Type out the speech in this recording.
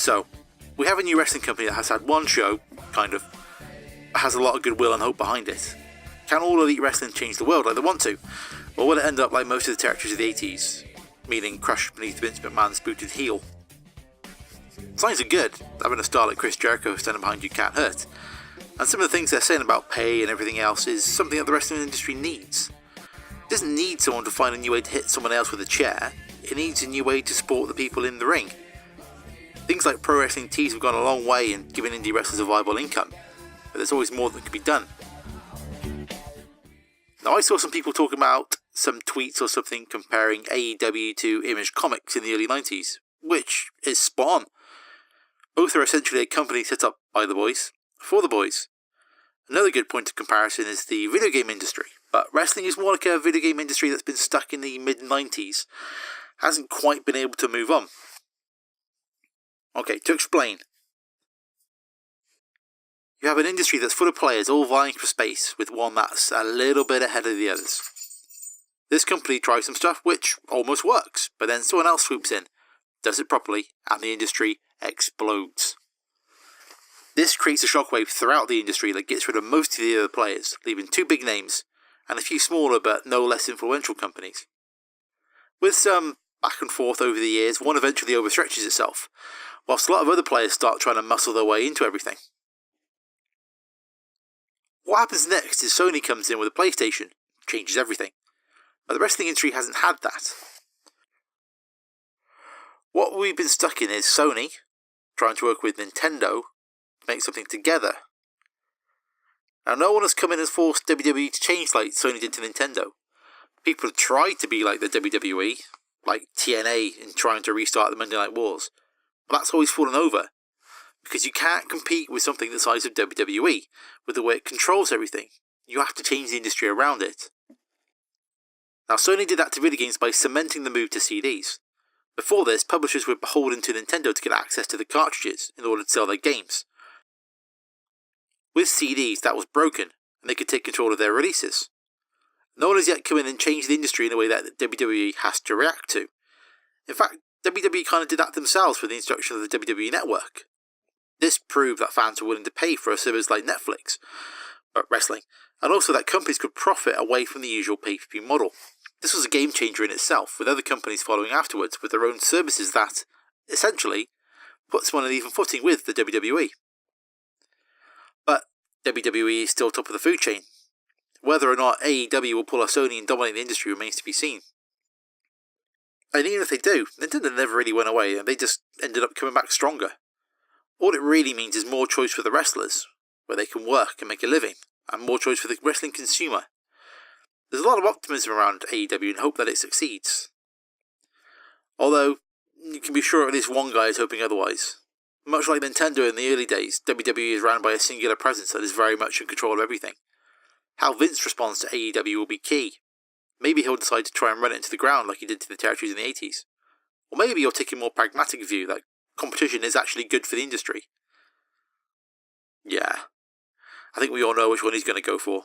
So, we have a new wrestling company that has had one show, kind of, has a lot of goodwill and hope behind it. Can All Elite Wrestling change the world like they want to? Or will it end up like most of the territories of the 80s, meaning crushed beneath Vince McMahon's booted heel? Signs are good. Having a star like Chris Jericho standing behind you can't hurt. And some of the things they're saying about pay and everything else is something that the wrestling industry needs. It doesn't need someone to find a new way to hit someone else with a chair. It needs a new way to support the people in the ring. Things like pro wrestling tees have gone a long way in giving indie wrestlers a viable income, but there's always more that can be done. Now, I saw some people talking about some tweets or something comparing AEW to Image Comics in the early 90s, which is spot on. Both are essentially a company set up by the boys, for the boys. Another good point of comparison is the video game industry, but wrestling is more like a video game industry that's been stuck in the mid-90s, hasn't quite been able to move on. Okay, to explain. You have an industry that's full of players all vying for space, with one that's a little bit ahead of the others. This company tries some stuff which almost works, but then someone else swoops in, does it properly, and the industry explodes. This creates a shockwave throughout the industry that gets rid of most of the other players, leaving two big names, and a few smaller but no less influential companies. With some back and forth over the years, one eventually overstretches itself, whilst a lot of other players start trying to muscle their way into everything. What happens next is Sony comes in with a PlayStation, changes everything, but the wrestling industry hasn't had that. What we've been stuck in is Sony trying to work with Nintendo to make something together. Now, no one has come in and forced WWE to change like Sony did to Nintendo. People have tried to be like the WWE, like TNA in trying to restart the Monday Night Wars, but that's always fallen over. Because you can't compete with something the size of WWE, with the way it controls everything. You have to change the industry around it. Now, Sony did that to video games by cementing the move to CDs. Before this, publishers were beholden to Nintendo to get access to the cartridges in order to sell their games. With CDs, that was broken, and they could take control of their releases. No one has yet come in and changed the industry in a way that WWE has to react to. In fact, WWE kind of did that themselves with the introduction of the WWE Network. This proved that fans were willing to pay for a service like Netflix, but wrestling, and also that companies could profit away from the usual pay-per-view model. This was a game changer in itself, with other companies following afterwards with their own services that, essentially, puts them on an even footing with the WWE. But WWE is still top of the food chain. Whether or not AEW will pull a Sony and dominate the industry remains to be seen. And even if they do, Nintendo never really went away, and they just ended up coming back stronger. All it really means is more choice for the wrestlers, where they can work and make a living, and more choice for the wrestling consumer. There's a lot of optimism around AEW and hope that it succeeds. Although, you can be sure at least one guy is hoping otherwise. Much like Nintendo in the early days, WWE is run by a singular presence that is very much in control of everything. How Vince responds to AEW will be key. Maybe he'll decide to try and run it into the ground like he did to the territories in the 80s. Or maybe he'll take a more pragmatic view that competition is actually good for the industry. Yeah, I think we all know which one he's going to go for.